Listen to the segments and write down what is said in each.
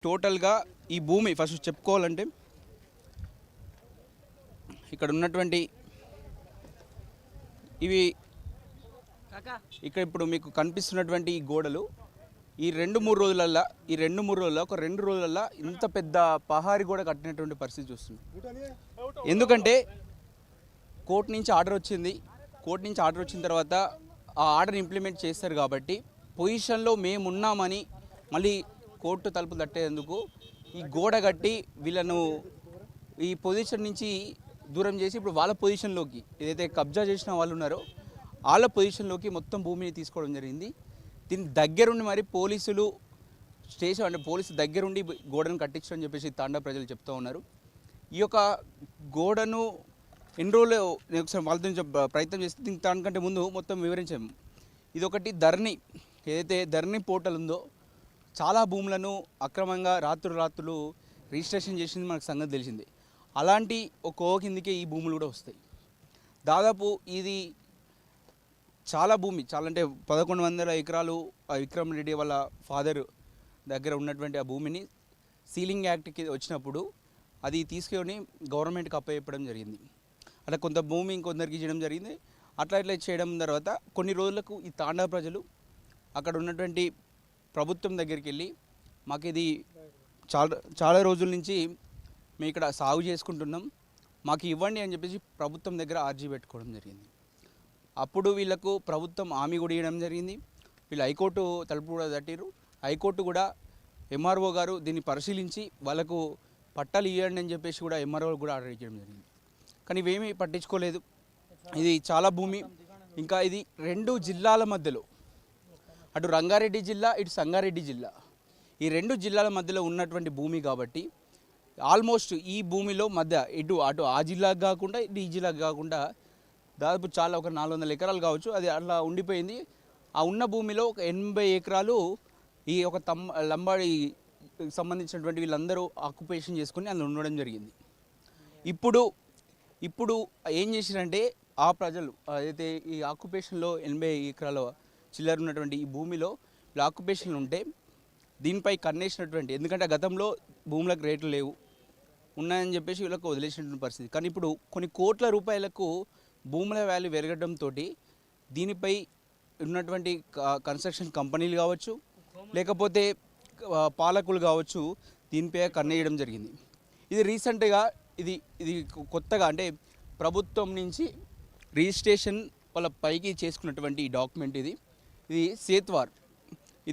టోటల్గా ఈ భూమి ఫస్ట్ చెప్పుకోవాలంటే ఇక్కడ ఉన్నటువంటి ఇవి ఇక్కడ ఇప్పుడు మీకు కనిపిస్తున్నటువంటి ఈ గోడలు ఈ రెండు మూడు రోజులల్లో ఒక 2 రోజులల్లో ఇంత పెద్ద పహారీ గోడ కట్టినటువంటి పరిస్థితి చూస్తుంది. ఎందుకంటే కోర్టు నుంచి ఆర్డర్ వచ్చిన తర్వాత ఆ ఆర్డర్ ఇంప్లిమెంట్ చేస్తారు కాబట్టి పొజిషన్లో మేము ఉన్నామని మళ్ళీ కోర్టు తలుపు తట్టేందుకు ఈ గోడ కట్టి వీళ్ళను ఈ పొజిషన్ నుంచి దూరం చేసి ఇప్పుడు వాళ్ళ పొజిషన్లోకి ఏదైతే కబ్జా చేసిన వాళ్ళు ఉన్నారో వాళ్ళ పొజిషన్లోకి మొత్తం భూమిని తీసుకోవడం జరిగింది. దీని దగ్గరుండి మరి పోలీసులు స్టేషన్ అంటే పోలీసు దగ్గరుండి గోడను కట్టించడం అని చెప్పేసి తాండా ప్రజలు చెప్తూ ఉన్నారు. ఈ యొక్క గోడను ఎన్ని రోజులు నేను ఒకసారి వాళ్ళతో ప్రయత్నం చేస్తే దానికంటే ముందు మొత్తం వివరించాము. ఇదొకటి ధరణి, ఏదైతే ధరణి పోర్టల్ ఉందో చాలా భూములను అక్రమంగా రాత్రులు రిజిస్ట్రేషన్ చేసింది మనకు సంగతి తెలిసింది. అలాంటి ఒక కిందికే ఈ భూములు కూడా వస్తాయి. దాదాపు ఇది చాలా భూమి, చాలా అంటే 1100 ఎకరాలు విక్రమ్ రెడ్డి వాళ్ళ ఫాదర్ దగ్గర ఉన్నటువంటి ఆ భూమిని సీలింగ్ యాక్ట్కి వచ్చినప్పుడు అది తీసుకొని గవర్నమెంట్కి అప్పచెప్పడం జరిగింది. అట్లా కొంత భూమి ఇంకొందరికి చేయడం జరిగింది. అట్లా చేయడం తర్వాత కొన్ని రోజులకు ఈ తాండా ప్రజలు అక్కడ ఉన్నటువంటి ప్రభుత్వం దగ్గరికి వెళ్ళి మాకు ఇది చాలా రోజుల నుంచి మేము ఇక్కడ సాగు చేసుకుంటున్నాం, మాకు ఇవ్వండి అని చెప్పేసి ప్రభుత్వం దగ్గర అర్జీ పెట్టుకోవడం జరిగింది. అప్పుడు వీళ్ళకు ప్రభుత్వం హామీ కూడా ఇవ్వడం జరిగింది. వీళ్ళు హైకోర్టు తలుపు కూడా తట్టిరు. హైకోర్టు కూడా ఎంఆర్ఓ గారు దీన్ని పరిశీలించి వాళ్ళకు పట్టాలు ఇవ్వండి అని చెప్పేసి కూడా ఎంఆర్ఓ కూడా ఆర్డర్ ఇవ్వడం జరిగింది. కానీ ఇవేమీ పట్టించుకోలేదు. ఇది చాలా భూమి, ఇంకా ఇది 2 జిల్లాల మధ్యలో, అటు రంగారెడ్డి జిల్లా ఇటు సంగారెడ్డి జిల్లా, ఈ 2 జిల్లాల మధ్యలో ఉన్నటువంటి భూమి కాబట్టి ఆల్మోస్ట్ ఈ భూమిలో మధ్య అటు ఆ జిల్లాకు కాకుండా ఇటు ఈ జిల్లాకు కాకుండా దాదాపు చాలా ఒక 400 ఎకరాలు కావచ్చు, అది అట్లా ఉండిపోయింది. ఆ ఉన్న భూమిలో ఒక 80 ఎకరాలు ఈ ఒక లంబాడి సంబంధించినటువంటి వీళ్ళందరూ ఆక్యుపేషన్ చేసుకుని అందులో ఉండడం జరిగింది. ఇప్పుడు ఏం చేసిరంటే ఆ ప్రజలు అయితే ఈ ఆక్యుపేషన్లో 80 ఎకరాల చిల్లర ఉన్నటువంటి ఈ భూమిలో వీళ్ళు ఆక్యుపేషన్లు ఉంటే దీనిపై కన్నేసినటువంటి, ఎందుకంటే గతంలో భూములకు రేట్లు లేవు ఉన్నాయని చెప్పేసి వీళ్ళకు వదిలేసినటువంటి పరిస్థితి. కానీ ఇప్పుడు కొన్ని కోట్ల రూపాయలకు భూముల వాల్యూ పెరగడంతో దీనిపై ఉన్నటువంటి కన్స్ట్రక్షన్ కంపెనీలు కావచ్చు లేకపోతే పాలకులు కావచ్చు దీనిపై కన్నేయడం జరిగింది. ఇది రీసెంట్గా ఇది కొత్తగా అంటే ప్రభుత్వం నుంచి రిజిస్ట్రేషన్ వాళ్ళ పైకి చేసుకున్నటువంటి ఈ డాక్యుమెంట్ ఇది సేత్వార్.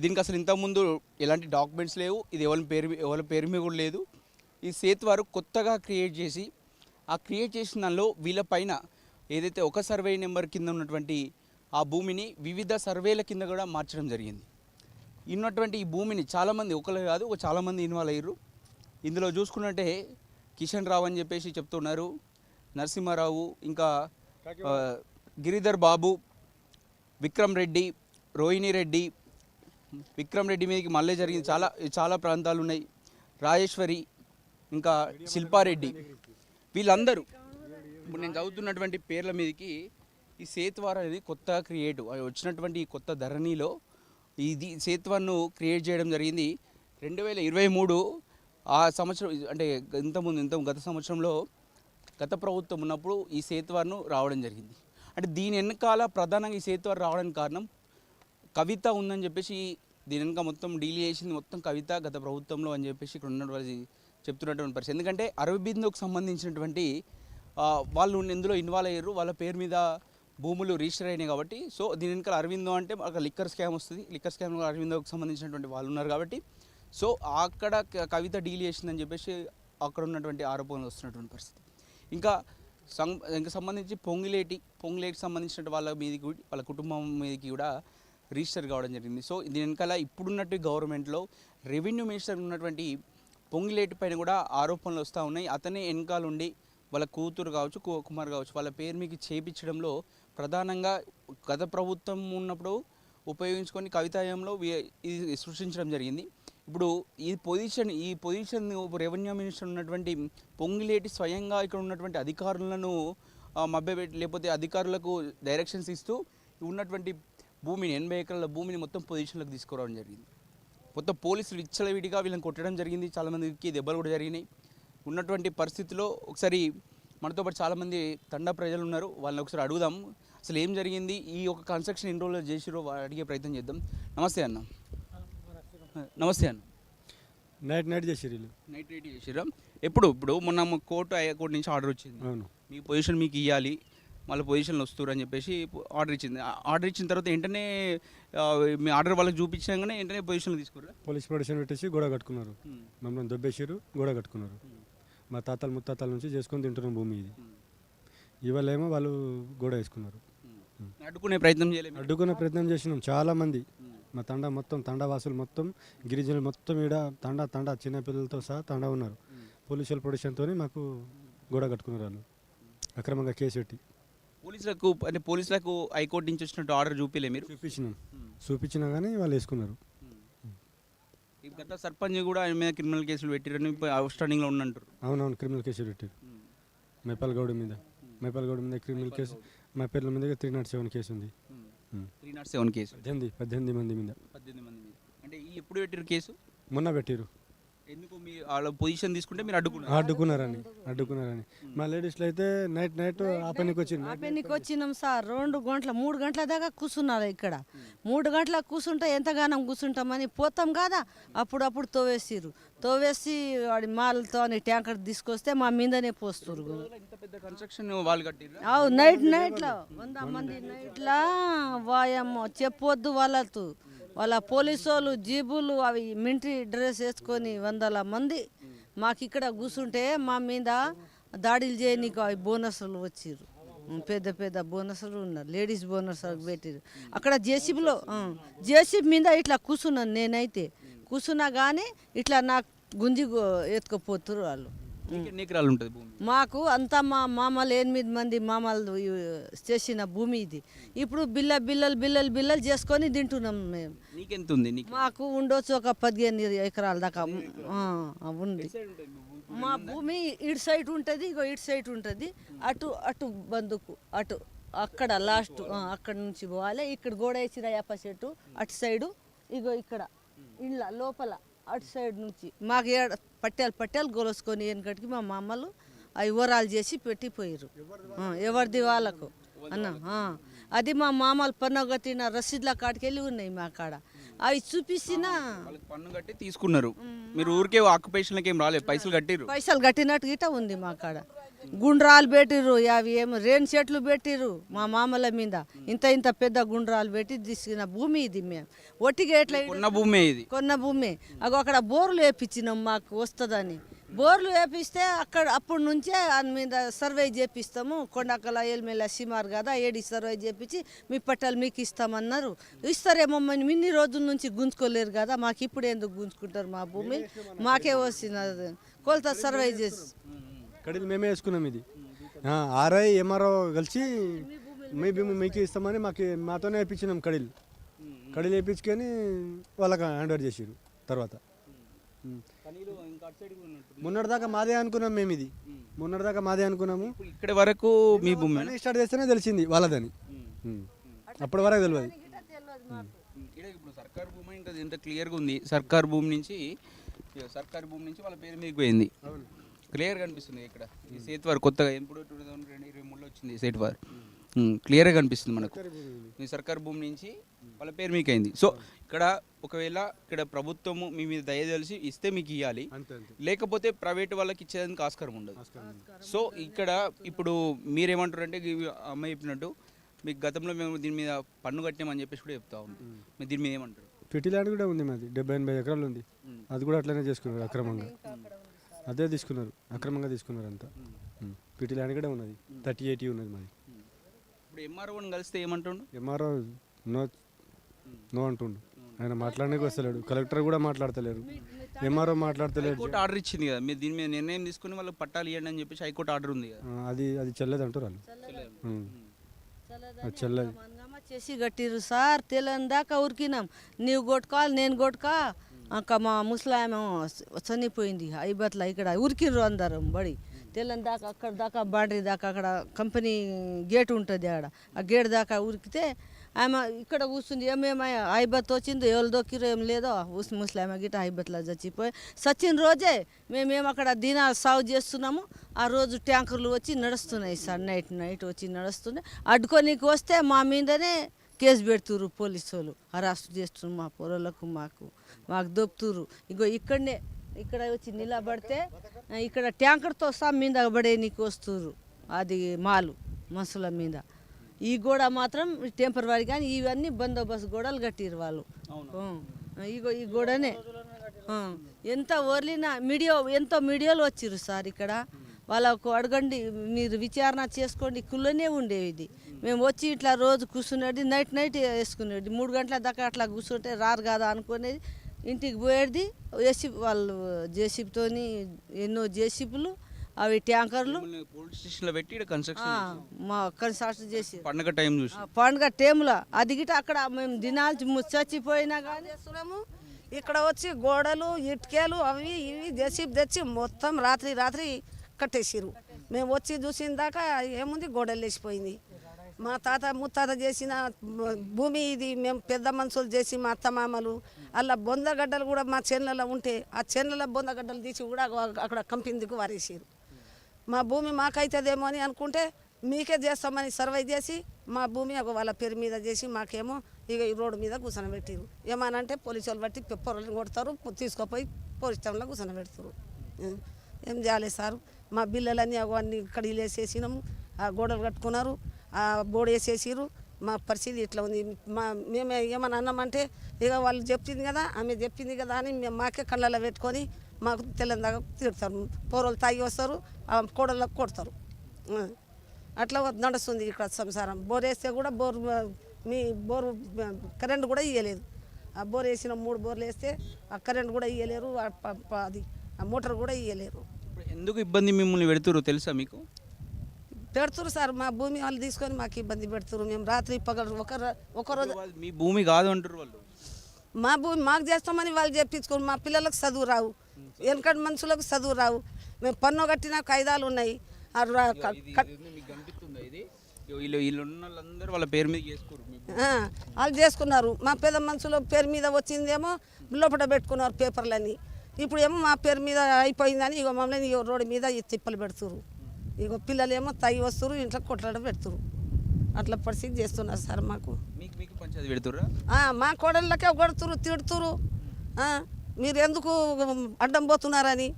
దీనికి అసలు ఇంతకుముందు ఎలాంటి డాక్యుమెంట్స్ లేవు, ఇది ఎవరి పేరు మీద కూడా లేదు. ఈ సేత్వారు కొత్తగా క్రియేట్ చేసిన దానిలో వీళ్ళ పైన ఏదైతే ఒక సర్వే నెంబర్ కింద ఉన్నటువంటి ఆ భూమిని వివిధ సర్వేల కింద కూడా మార్చడం జరిగింది. ఉన్నటువంటి ఈ భూమిని చాలామంది ఒకరు కాదు చాలామంది ఇన్వాల్వ్ అయ్యారు. ఇందులో చూసుకున్నట్టే కిషన్ రావు అని చెప్పేసి చెప్తున్నారు, నరసింహారావు, ఇంకా గిరిధర్ బాబు, విక్రమ్ రెడ్డి, రోహిణి రెడ్డి, విక్రమ్ రెడ్డి మీదకి మళ్ళీ జరిగింది. చాలా ప్రాంతాలు ఉన్నాయి, రాజేశ్వరి, ఇంకా శిల్పారెడ్డి, వీళ్ళందరూ ఇప్పుడు నేను చదువుతున్నటువంటి పేర్ల మీదకి ఈ సేత్వార్ అనేది కొత్తగా వచ్చినటువంటి ఈ కొత్త ధరణిలో ఇది సేత్వార్ను క్రియేట్ చేయడం జరిగింది. 2023 ఆ సంవత్సరం అంటే గత సంవత్సరంలో గత ప్రభుత్వం ఉన్నప్పుడు ఈ సేత్వార్ను రావడం జరిగింది. అంటే దీని వెనకాల ప్రధానంగా ఈ సేత్వార్ రావడానికి కారణం కవిత ఉందని చెప్పేసి దీని వెనక మొత్తం డీల్ చేసింది మొత్తం కవిత గత ప్రభుత్వంలో అని చెప్పేసి ఇక్కడ ఉన్నటువంటి చెప్తున్నటువంటి పరిస్థితి. ఎందుకంటే అరవిందోకు సంబంధించినటువంటి వాళ్ళు ఇందులో ఇన్వాల్వ్ అయ్యారు, వాళ్ళ పేరు మీద భూములు రిజిస్టర్ అయినాయి కాబట్టి. సో దీని వెనకాల అరవిందో అంటే ఒక లిక్కర్ స్కామ్ వస్తుంది, లిక్కర్ స్కామ్లో అరవిందోకి సంబంధించినటువంటి వాళ్ళు ఉన్నారు కాబట్టి సో అక్కడ కవిత డీల్ చేసిందని చెప్పేసి అక్కడ ఉన్నటువంటి ఆరోపణలు వస్తున్నటువంటి పరిస్థితి. ఇంకా సంబంధించి పొంగిలేటికి సంబంధించిన వాళ్ళ కుటుంబం మీదకి కూడా రిజిస్టర్ కావడం జరిగింది. సో దీని వెనకాల ఇప్పుడున్నట్టు గవర్నమెంట్లో రెవెన్యూ మినిస్టర్ ఉన్నటువంటి పొంగిలేటి పైన కూడా ఆరోపణలు వస్తూ ఉన్నాయి. అతనే వెనకాల ఉండి వాళ్ళ కూతురు కావచ్చు కుమార్ కావచ్చు వాళ్ళ పేరు మీకు చేపించడంలో ప్రధానంగా గత ప్రభుత్వం ఉన్నప్పుడు ఉపయోగించుకొని కవితాయంలో ఇది సృష్టించడం జరిగింది. ఇప్పుడు ఈ పొజిషన్ రెవెన్యూ మినిస్టర్ ఉన్నటువంటి పొంగిలేటి స్వయంగా ఇక్కడ ఉన్నటువంటి అధికారులను మభ్యపెట్టి లేకపోతే అధికారులకు డైరెక్షన్స్ ఇస్తూ ఉన్నటువంటి భూమిని 80 ఎకరాల భూమిని మొత్తం పొజిషన్లకు తీసుకురావడం జరిగింది. మొత్తం పోలీసులు విచ్చలవిడిగా వీళ్ళని కొట్టడం జరిగింది, చాలామందికి దెబ్బలు కూడా జరిగినాయి. ఉన్నటువంటి పరిస్థితిలో ఒకసారి మనతో పాటు చాలామంది తండా ప్రజలు ఉన్నారు, వాళ్ళని ఒకసారి అడుగుదాం అసలు ఏం జరిగింది, ఈ ఒక కన్స్ట్రక్షన్ ఎన్ని రోజులు చేసిరో అడిగే ప్రయత్నం చేద్దాం. నమస్తే అన్న. నమస్తే అన్న. నైట్ చేసిరు వీళ్ళు. నైట్ చేసిరా? ఇప్పుడు మొన్న కోర్టు నుంచి ఆర్డర్ వచ్చింది, అవును, మీ పొజిషన్ మీకు ఇవ్వాలి, మళ్ళీ పొజిషన్లో వస్తారు అని చెప్పేసి ఆర్డర్ ఇచ్చింది. ఆర్డర్ ఇచ్చిన తర్వాత వెంటనే మీ ఆర్డర్ వాళ్ళకి చూపించాగానే వెంటనే పొజిషన్లో తీసుకురా? పోలీస్ ప్రొటెక్షన్ పెట్టేసి గోడ కట్టుకున్నారు, మమ్మల్ని దొబ్బేసారు, గోడ కట్టుకున్నారు. మా తాతలు ముత్తాతల నుంచి చేసుకొని తింటున్నాం భూమి ఇది. ఇవాళ ఏమో వాళ్ళు గోడ వేసుకున్నారు. అడ్డుకునే ప్రయత్నం చేయలేదు? అడ్డుకునే ప్రయత్నం చేసినాం చాలామంది. మా తండా మొత్తం, తండావాసులు మొత్తం, గిరిజనులు మొత్తం ఈడ తండా చిన్నపిల్లలతో సహా తండా ఉన్నారు. పోలీసుల ప్రొటెక్షన్తో మాకు గోడ కట్టుకున్నారు వాళ్ళు, అక్రమంగా కేసు పెట్టి. పోలీసులకు హైకోర్టు నుంచి వచ్చినట్టు ఆర్డర్ చూపిలే మీరు? చూపించినా కానీ వాళ్ళు వేసుకున్నారు. గత సర్పంచ్ కూడా ఆయన మీద క్రిమినల్ కేసులు పెట్టిరని అవుట్ స్టాండింగ్లో ఉన్నంటారు. అవునవును, క్రిమినల్ కేసులు పెట్టారు. మైపాల్ గౌడ్ మీద క్రిమినల్ కేసు, మా పేర్ల మీద 307 కేసు ఉంది. 307 కేసు 18 మంది మీద. అంటే ఎప్పుడు పెట్టారు కేసు? మొన్న పెట్టారు. ఎందుకు మీ వాళ్ళ పొజిషన్ తీసుకుంటే మీరు అడ్డుకున్నారని. మా లేడీస్లో అయితే నైట్ ఆపనికి వచ్చినాం సార్. 2 గంటల 3 గంటల దాకా కూర్చున్నారు ఇక్కడ. 3 గంటలకు కూర్చుంటే ఎంతగానం కూర్చుంటామని పోతాం కదా, అప్పుడు తోవేసి వాడి మాలతో ట్యాంకర్ తీసుకొస్తే మా మీదనే పోస్తారు. నైట్లో 100 మంది నైట్లా వాయమ్మో చెప్పొద్దు. వాళ్ళ పోలీసు వాళ్ళు జీబులు అవి మిలిటరీ డ్రెస్ వేసుకొని 100 మంది మాకు ఇక్కడ కూర్చుంటే మా మీద దాడులు చేయనీకు అవి బోనస్లు వచ్చిర్రు. పెద్ద బోనస్లు ఉన్నారు, లేడీస్ బోనస్ పెట్టిరు. అక్కడ జేసీబీ మీద ఇట్లా కూర్చున్నాను నేనైతే. కూర్చున్నా కానీ ఇట్లా నాకు గుంజి ఎత్తుకుపోతురు వాళ్ళు. మాకు అంతా మా మామలు 8 మంది మామలు చేసిన భూమి ఇది. ఇప్పుడు బిల్లలు చేసుకొని తింటున్నాం మేము. మాకు ఉండొచ్చు ఒక 15 ఎకరాల దాకా ఉంది. మా భూమి ఇటు సైడ్ ఉంటుంది, ఇటు సైడ్ ఉంటుంది. అటు బందుకు అక్కడ లాస్ట్ అక్కడ నుంచి పోవాలి. ఇక్కడ గోడ వేసిర యాప చెట్టు అటు సైడు, ఇక్కడ ఇళ్ళ లోపల అటు సైడ్ నుంచి మాకు పట్టాలు గొలుసుకొని వెనకటికి మా మామలు అవి వివరాలు చేసి పెట్టిపోయారు. ఎవరిది వాళ్ళకు అది మా మామలు పన్ను కట్టిన రసీదుల కాడికి వెళ్ళి ఉన్నాయి మా కాడ. అవి చూపిస్తున్న పన్ను కట్టి తీసుకున్నారు. మీరు ఊరికే ఆక్యుపేషన్లకి ఏం రాలేదు, పైసలు కట్టినట్టు గిట్ట ఉంది మా కాడ. గుండ్రాలు పెట్టిర్రు, అవి ఏమో రేణు చెట్లు పెట్టిర్రు మా మామల మీద. ఇంత పెద్ద గుండ్రాలు పెట్టి తీసుకున్న భూమి ఇది. మేము ఒట్టిగా ఎట్లా కొన్న భూమి అక్కడ బోర్లు వేపించినాం మాకు వస్తుందని. బోర్లు వేపిస్తే అప్పటి నుంచే దాని మీద సర్వే చేపిస్తాము. కొండకల ఎల్మెల సిమార్ కదా, ఏడి సర్వే చేపించి మీ పట్టాలు మీకు ఇస్తామన్నారు. ఇస్తారేమో ఇన్ని రోజుల నుంచి గుంజుకోలేరు కదా, మాకు ఇప్పుడు ఎందుకు గుంజుకుంటారు? మా భూమి మాకే వస్తున్నది. కొలత సర్వే చేసి కడిలు మేమే వేసుకున్నాం. ఇది ఆర్ఐ ఎంఆర్ఓ కలిసి మీ భూమి మీకు ఇస్తామని మాతోనే వేయించినాం. కడిలు వేయించుకొని వాళ్ళకి హ్యాండ్ ఓవర్ చేసారు. తర్వాత మొన్నటిదాకా మాదే అనుకున్నాం మేము. ఇది మొన్నటిదాకా మాదే అనుకున్నాము. ఇక్కడ వరకు మీ భూమి స్టార్ట్ చేస్తేనే తెలిసింది వాళ్ళదని. అప్పటి వరకు తెలియదు. సర్కారు భూమి ఇంకా ఎంత క్లియర్గా ఉంది. సర్కారు భూమి నుంచి వాళ్ళ పేరు మీకు పోయింది, క్లియర్గా కనిపిస్తుంది. ఇక్కడ ఈ సేట్ వారు కొత్తగా ఎప్పుడు 2023లో వచ్చింది సేట్ వారు, క్లియర్గా కనిపిస్తుంది మనకు. ఈ సర్కారు భూమి నుంచి వాళ్ళ పేరు మీకు అయింది. సో ఇక్కడ ఒకవేళ ఇక్కడ ప్రభుత్వము మీ మీద దయ తెలిసి ఇస్తే మీకు ఇవ్వాలి, లేకపోతే ప్రైవేట్ వాళ్ళకి ఇచ్చేదానికి ఆస్కారం ఉండదు. సో ఇక్కడ ఇప్పుడు మీరేమంటారు అంటే అమ్మాయి చెప్పినట్టు మీకు గతంలో మేము దీని మీద పన్ను కట్టామని చెప్పేసి కూడా చెప్తా ఉన్నాం. మీరు దీని మీద ఏమంటారు? ఫిటీ ల్యాండ్ కూడా ఉంది మాది, 70-80 ఎకరాలు ఉంది. అది కూడా అట్లనే చేసుకున్నారు అక్రమంగా. అదే తీసుకున్నారు, అక్రమంగా తీసుకున్నారు అంతా. పిటి ల్యాండ్ కూడా ఉన్నది, 30-80 ఉన్నది మాది. ఇప్పుడు ఎంఆర్ఓని కలిస్తే ఏమంటుండు? ఎంఆర్ఓ నో అంటుండు. ఆయన మాట్లాడడానికి వస్తలేడు. కలెక్టర్ కూడా మాట్లాడతలేరు, ఎంఆర్ఓ మాట్లాడతలేరు. హైకోర్టు ఆర్డర్ ఇచ్చింది కదా, మీరు దీని మీద నిర్ణయం తీసుకుని వాళ్ళకి పట్టాలు ఇవ్వండి అని చెప్పేసి హైకోర్టు ఆర్డర్ ఉంది కదా. అది చెల్లదు అంటారు వాళ్ళు. అది చెల్లదు చేసి కట్టిరు సార్. తెలంగాణ దాకా ఉరికినాం. నీవు కొట్టుకోవాలి, నేను కొట్టుకా. అక్క మా ముసలామె చనిపోయింది ఐబత్లా. ఇక్కడ ఉరికిర్రు అందరం బడి. తెల్లని దాకా అక్కడ దాకా బాండ్రీ దాకా అక్కడ కంపెనీ గేట్ ఉంటుంది. ఆడ ఆ గేట్ దాకా ఉరికితే ఆమె ఇక్కడ కూర్చుంది ఏమేమి హైబత్ వచ్చిందో ఎవరు దొక్కిరో ఏం లేదో ముస్లిం గిట్ట హైబత్లో చచ్చిపోయి సచిన రోజే మేమేం అక్కడ దినాలు సాగు చేస్తున్నాము. ఆ రోజు ట్యాంకర్లు వచ్చి నడుస్తున్నాయి సార్, నైట్ వచ్చి నడుస్తున్నాయి. అడ్డుకోనికి వస్తే మా మీదనే కేసు పెడుతురు పోలీసు వాళ్ళు, అరెస్ట్ చేస్తున్నారు మా పొరలకు, మాకు దొప్పుతురు. ఇగో ఇక్కడ వచ్చి నిలబడితే ఇక్కడ ట్యాంకర్తో సహా మీద పడే నీకు వస్తురు, అది మనుషుల మీద. ఈ గోడ మాత్రం టెంపరీ కానీ ఇవన్నీ బందోబస్తు గోడలు కట్టిరు వాళ్ళు. ఇగో ఈ గోడనే ఎంత ఓర్లినా ఎంతో మీడియాలు వచ్చిర్రు సార్. ఇక్కడ వాళ్ళకు అడగండి, మీరు విచారణ చేసుకోండి, కుళ్ళనే ఉండేవి ఇది. మేము వచ్చి ఇట్లా రోజు కూర్చునేది, నైట్ వేసుకునేది. 3 గంటల దాకా అట్లా కూర్చుంటే రారు కదా అనుకునేది. ఇంటికి పోయేది వాళ్ళు జేసీబీతోని, ఎన్నో జేసీబీలు, అవి ట్యాంకర్లు పోలీస్ స్టేషన్లో పెట్టి మా కన్స్ట్రక్షన్ చేసి పండగ టైం చూసి పండుగ టైంలో అది గిట అక్కడ మేము దినాలు చచ్చిపోయినా కానీ చేస్తున్నాము. ఇక్కడ వచ్చి గోడలు ఇటుకలు అవి ఇవి జేసీబీ తెచ్చి మొత్తం రాత్రి కట్టేసిరు. మేము వచ్చి చూసిన దాకా ఏముంది, గోడలు లేచిపోయింది. మా తాత ముత్తాత చేసిన భూమి ఇది. మేము పెద్ద మనుషులు చేసి మా అత్తమామలు అలా బొందగడ్డలు కూడా మా చేనులలో ఉంటే ఆ చేనుల బొందగడ్డలు తీసి కూడా అక్కడ కంపెనీకి వారేసారు. మా భూమి మాకైతుందేమో అని అనుకుంటే మీకే చేస్తామని సర్వే చేసి మా భూమి వాళ్ళ పేరు మీద చేసి మాకేమో ఇక ఈ రోడ్డు మీద కూర్చొని పెట్టారు. ఏమనంటే పోలీసు వాళ్ళు బట్టి పొరలు కొడతారు, తీసుకుపోయి పోలీస్ స్టేషన్లో కూర్చొని పెడతారు. ఏం చేయాలి సార్, మా బిల్లలన్నీ అవన్నీ ఇక్కడ వేసేసినాము, ఆ గోడలు కట్టుకున్నారు, ఆ బోర్డు వేసేసిరు. మా పరిస్థితి ఇట్లా ఉంది. మేము ఏమన్నా అన్నామంటే ఇక వాళ్ళు చెప్పింది కదా, ఆమె చెప్పింది కదా అని మేము మాకే కళ్ళల్లో పెట్టుకొని మాకు తెల్లందాకా తిడతారు. పోరలు తాగి వస్తారు, ఆ కోడళ్ళకు కొడతారు. అట్లా నడుస్తుంది ఇక్కడ సంసారం. బోర్ వేస్తే కూడా బోరు కరెంట్ కూడా ఇవ్వలేదు. ఆ బోర్ వేసిన 3 బోర్లు వేస్తే ఆ కరెంట్ కూడా ఇవ్వలేరు, అది ఆ మోటార్ కూడా ఇవ్వలేరు. ఎందుకు ఇబ్బంది మిమ్మల్ని పెడుతురు తెలుసా మీకు? పెడుతురు సార్, మా భూమి వాళ్ళు తీసుకొని మాకు ఇబ్బంది పెడుతురు. మేము రాత్రి పగలు ఒకరోజు మీ భూమి కాదు అంటారు వాళ్ళు. మా భూమి మాకు చేస్తామని వాళ్ళు చెప్పించుకోరు. మా పిల్లలకు చదువు రావు, వెనకటి మనుషులకు చదువు రావు. మేము పన్ను కట్టిన కాయిదాలు ఉన్నాయి. వాళ్ళ పేరు మీద చేసుకోరు, వాళ్ళు చేసుకున్నారు. మా పెద్ద మనుషుల పేరు మీద వచ్చిందేమో లోపల పెట్టుకున్నారు పేపర్లన్నీ. ఇప్పుడు ఏమో మా పేరు మీద అయిపోయిందని ఇగో మమ్మల్ని ఇగో రోడ్డు మీద తిప్పలు పెడుతురు. ఇగో పిల్లలు ఏమో తాగి వస్తారు, ఇంట్లో కొట్లాడ పెడుతురు. అట్లా పరిస్థితి చేస్తున్నారు సార్ మాకు. మీకు పంచాయతీ పెడుతురా? మా కోడళ్ళకే కొడుతురు, తిడుతురు. మీరు ఎందుకు అడ్డం పోతున్నారని,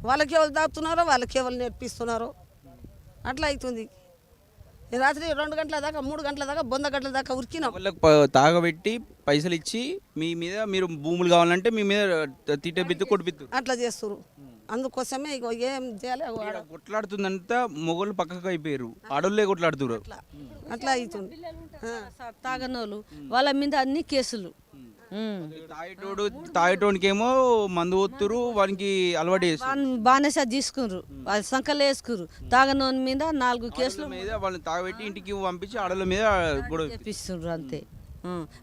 వాళ్ళకి ఎవరు దాపుతున్నారో వాళ్ళకి ఎవరు నేర్పిస్తున్నారో అట్లా అవుతుంది. రాత్రి 2 గంటల దాకా 3 గంటల దాకా బొందగడ్డల దాకా ఉరికినాం. వాళ్ళకి తాగబెట్టి పైసలు ఇచ్చి మీ మీద మీరు భూములు కావాలంటే మీ మీద తిట్టబిత్తు కొట్టిపిత్తు అట్లా చేస్తారు. అందుకోసమే ఇక ఏం చేయాలి, కొట్లాడుతుందంతా మొగోళ్ళు పక్కకు అయిపోయారు, ఆడోళ్ళే కొట్లాడుతున్నారు. అట్లా అవుతుంది. తాగనోళ్ళు వాళ్ళ మీద అన్ని కేసులు. తాగేటోనికేమో మందు పోతురు, వానికి అలవాటు చేస్తారు, బానేసా తీసుకున్నారు, వాళ్ళు సంకలు వేసుకురు. తాగనోని మీద 4 కేసులు మీద వాళ్ళని తాగబెట్టి ఇంటికి పంపించి ఆడోళ్ళ మీద గొడవ చేపిస్తుండ్రు అంతే.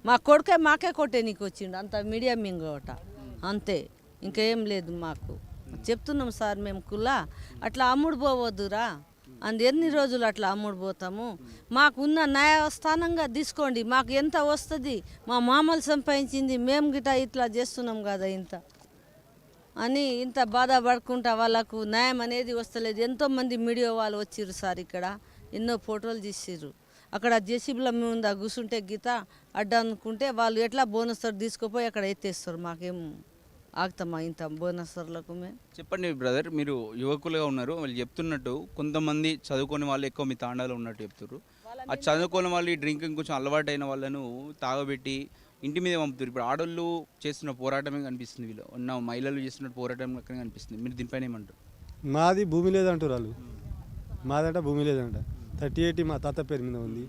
మా కొడుకే మాకే కొట్టే నీకు వచ్చిండు, అంత మీడియా మింగోట అంతే, ఇంకేం లేదు. మాకు చెప్తున్నాం సార్, మేము కులా అట్లా అమ్ముడు పోవద్దురా, ఎన్ని రోజులు అట్లా అమ్ముడు పోతాము. మాకున్న న్యాయస్థానంగా తీసుకోండి, మాకు ఎంత వస్తుంది, మా మామూలు సంపాదించింది మేము గిట ఇట్లా చేస్తున్నాం కదా అని ఇంత బాధపడుకుంటా వాళ్ళకు న్యాయం అనేది వస్తలేదు. ఎంతోమంది మీడియా వాళ్ళు వచ్చిర్రు సార్, ఇక్కడ ఎన్నో ఫోటోలు తీసిర్రు. అక్కడ జేసీబీల ముందు కూర్చుంటే గీత అడ్డ అనుకుంటే వాళ్ళు ఎట్లా బోనస్ తీసుకుపోయి అక్కడ ఎత్తేస్తారు. మాకేం ఆగుతామా ఇంత బోనస్లకు? మేము చెప్పండి బ్రదర్, మీరు యువకులుగా ఉన్నారు, వాళ్ళు చెప్తున్నట్టు కొంతమంది చదువుకునే వాళ్ళు ఎక్కువ మీ తాండాలో ఉన్నట్టు చెప్తారు. ఆ చదువుకునే వాళ్ళు ఈ డ్రింకింగ్ కొంచెం అలవాటు అయిన వాళ్ళను తాగబెట్టి ఇంటి మీద పంపుతారు. ఇప్పుడు ఆడోళ్ళు చేస్తున్న పోరాటమే కనిపిస్తుంది, వీళ్ళు ఉన్న మహిళలు చేస్తున్న పోరాటం అక్కడ కనిపిస్తుంది. మీరు దీనిపైన ఏమంటారు? మాది భూమి లేదంటారు వాళ్ళు, మాదంట భూమి లేదంట. 38 మా తాత పేరు మీద ఉంది,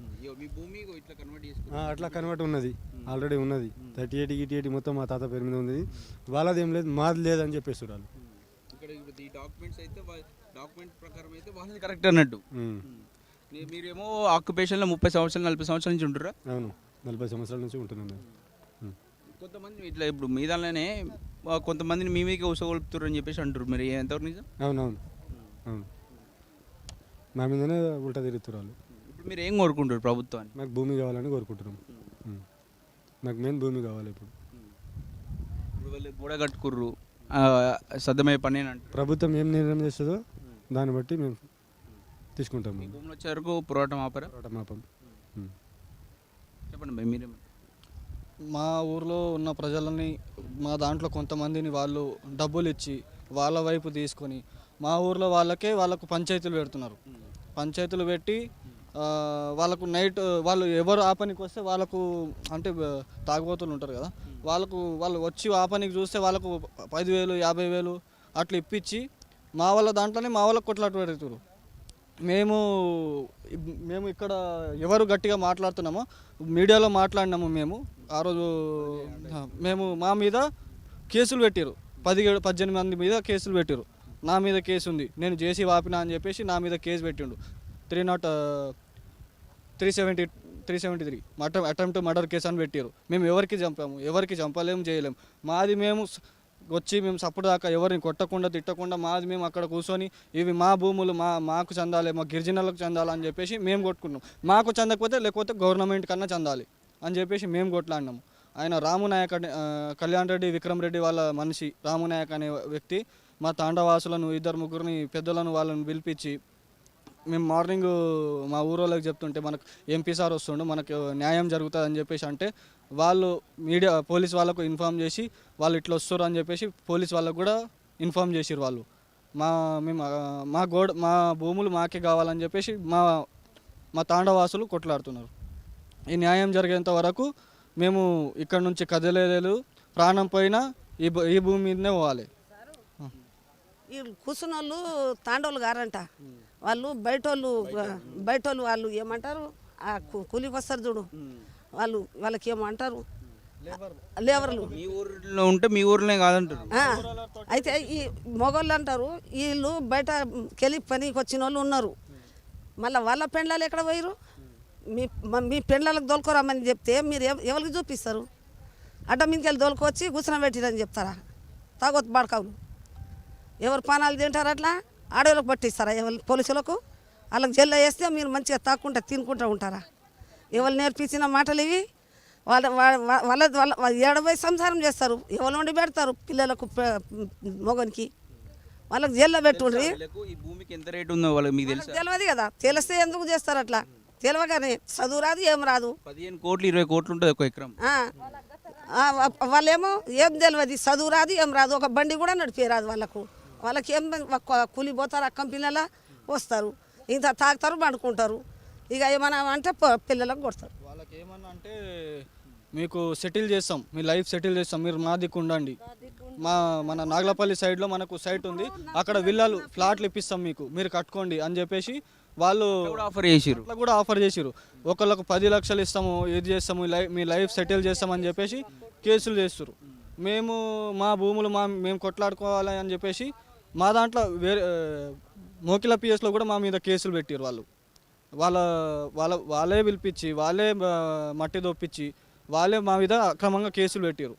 అట్లా కన్వర్ట్ ఉన్నది, ఆల్రెడీ ఉన్నది. 38 మొత్తం మా తాత పేరు మీద ఉంది, వాళ్ళది ఏం లేదు, మాది లేదని చెప్పేస్తారు వాళ్ళు. కరెక్ట్ అన్నట్టు. మీరేమో ఆక్యుపేషన్లో 30 సంవత్సరాలు 40 సంవత్సరాల నుంచి ఉంటురా? అవును, 40 సంవత్సరాల నుంచి ఉంటున్నాను. కొంతమంది ఇట్లా ఇప్పుడు మీ దానిలోనే కొంతమందిని మీ మీదకి ఉసగొలుపుతారు అని చెప్పేసి అంటారు, మీరు ఎంతవరకు నిజం? అవునవును అవును, మా మీదనే ఉల్టా తిరుగుతారు వాళ్ళు. ఇప్పుడు మీరు ఏం కోరుకుంటారు ప్రభుత్వాన్ని? మాకు భూమి కావాలని కోరుకుంటున్నాం. నాకు మెయిన్ భూమి కావాలి ఇప్పుడు. ఇప్పుడు వాళ్ళు గోడ కట్టుకుర్రు, సద్దమయ్యే పని అని అంటారు. ప్రభుత్వం ఏం నిర్ణయం చేస్తుందో దాన్ని బట్టి మేము తీసుకుంటాము. ఈ భూములు వచ్చే వరకు పోరాటం ఆపరా? మాపం. చెప్పండి భయ్, మీరేమో. మా ఊర్లో ఉన్న ప్రజలని మా దాంట్లో కొంతమందిని వాళ్ళు డబ్బులు ఇచ్చి వాళ్ళ వైపు తీసుకొని మా ఊర్లో వాళ్ళకు పంచాయతీలు పెడుతున్నారు. పంచాయతీలు పెట్టి వాళ్ళకు నైట్ వాళ్ళు ఎవరు ఆ పనికి వస్తే వాళ్ళకు అంటే తాగుబోతులు ఉంటారు కదా, వాళ్ళు వచ్చి ఆ పనికి చూస్తే వాళ్ళకు 10,000 50,000 అట్లా ఇప్పించి మా వాళ్ళ దాంట్లోనే మా వాళ్ళకు కొట్లాట పెడుతున్నారు. మేము ఇక్కడ ఎవరు గట్టిగా మాట్లాడుతున్నామో మీడియాలో మాట్లాడినాము. మేము ఆ రోజు మా మీద కేసులు పెట్టారు, 18 మంది మీద కేసులు పెట్టారు. నా మీద కేసు ఉంది, నేను చేసి వాపినా అని చెప్పేసి నా మీద కేసు పెట్టిండు. 373 అటెంప్ట్ మర్డర్ కేసు అని పెట్టారు. మేము ఎవరికి చంపలేము, చేయలేము. మాది మేము వచ్చి మేము సప్పుడు దాకా ఎవరిని కొట్టకుండా తిట్టకుండా మాది మేము అక్కడ కూర్చొని ఇవి మా భూములు మాకు చెందాలి, మా గిరిజనులకు చెందాలి అని చెప్పేసి మేము కొట్టుకున్నాం. మాకు చెందకపోతే లేకపోతే గవర్నమెంట్ కన్నా చెందాలి అని చెప్పేసి మేము కొట్లాడినాము. ఆయన రామునాయక్ కళ్యాణ్ రెడ్డి విక్రమ్ రెడ్డి వాళ్ళ మనిషి రామునాయక్ అనే వ్యక్తి మా తాండవాసులను 2-3 పెద్దలను వాళ్ళని పిలిపించి మేము మార్నింగ్ మా ఊరోళ్ళకి చెప్తుంటే మనకు ఎంపీ సార్ వస్తుండు, మనకు న్యాయం జరుగుతుంది అని చెప్పేసి అంటే వాళ్ళు పోలీస్ వాళ్ళకు ఇన్ఫామ్ చేసి వాళ్ళు ఇట్లా వస్తారు అని చెప్పేసి పోలీస్ వాళ్ళకు కూడా ఇన్ఫామ్ చేసిరు. వాళ్ళు మా భూములు మాకే కావాలని చెప్పేసి మా తాండవాసులు కొట్లాడుతున్నారు. ఈ న్యాయం జరిగేంత వరకు మేము ఇక్కడ నుంచి కదలేదు, ప్రాణం పోయినా ఈ భూమి మీదనే పోవాలి. ఈ కూర్చున్న వాళ్ళు తాండోళ్ళు గారంట, వాళ్ళు బయటోళ్ళు వాళ్ళు ఏమంటారు, ఆ కూలికి వస్తారు చూడు, వాళ్ళకి ఏమంటారు లేబర్లు. మీ ఊర్లో ఉంటే మీ ఊర్లోనే కాదంటారు. అయితే ఈ మొగోళ్ళు అంటారు, వీళ్ళు బయటకెళ్ళి పనికి వచ్చిన వాళ్ళు ఉన్నారు, మళ్ళీ వాళ్ళ పెండ్లాలు ఎక్కడ పోయారు, మీ పెండ్లాలకు దొలుకోరామని చెప్తే మీరు ఎవరికి చూపిస్తారు? అడ్డ మీదకి వెళ్ళి దొలుకొచ్చి కూర్చుని పెట్టిరని చెప్తారా? తాగొత్తు బాడకావులు ఎవరు పానాలు తింటారు, అట్లా ఆడవాళ్ళకు పట్టిస్తారా? ఎవరు పోలీసులకు వాళ్ళకి జైల్లో వేస్తే మీరు మంచిగా తాక్కుంటా తినుకుంటూ ఉంటారా? ఎవరు నేర్పించిన మాటలు ఇవి? వాళ్ళ 70 సంసారం చేస్తారు, ఎవరు వండి పెడతారు పిల్లలకు మొగనికి, వాళ్ళకి జైల్లో పెట్టుండ్రి. ఈ భూమికి ఎంత రేటు ఉందో వాళ్ళకి మీకు తెలుసు? తెలియదు కదా, తెలిస్తే ఎందుకు చేస్తారు అట్లా? తెలియగానే చదువు రాదు, ఏం రాదు. 15 కోట్లు 20 కోట్లు ఉంటుంది ఒక ఎకరం. వాళ్ళేమో ఏం తెలియదు, చదువు రాదు, ఏం రాదు, ఒక బండి కూడా నడిపే రాదు వాళ్ళకి ఏం కూలిపోతారు, ఆ కంపెనీల వస్తారు, ఇంత తాగుతారు, పండుకుంటారు, ఇక ఏమన్నా అంటే పిల్లలకు కొడతారు. వాళ్ళకి ఏమన్నా అంటే మీకు సెటిల్ చేస్తాం, మీ లైఫ్ సెటిల్ చేస్తాం, మీరు మా దిక్కు ఉండండి, మన నాగలపల్లి సైడ్లో మనకు సైట్ ఉంది, అక్కడ విల్లాలు ఫ్లాట్లు ఇప్పిస్తాం మీకు, మీరు కట్టుకోండి అని చెప్పేసి వాళ్ళు ఆఫర్ చేసిరు. ఒకళ్ళకు 10 లక్షలు ఇస్తాము, ఇది చేస్తాము, మీ లైఫ్ సెటిల్ చేస్తామని చెప్పేసి కేసులు చేస్తారు. మా భూములు మేము కొట్లాడుకోవాలి అని చెప్పేసి మా దాంట్లో మోకిల పిఎస్లో కూడా మా మీద కేసులు పెట్టారు. వాళ్ళే పిలిపించి వాళ్ళే మట్టి దొప్పించి వాళ్ళే మా మీద అక్రమంగా కేసులు పెట్టారు.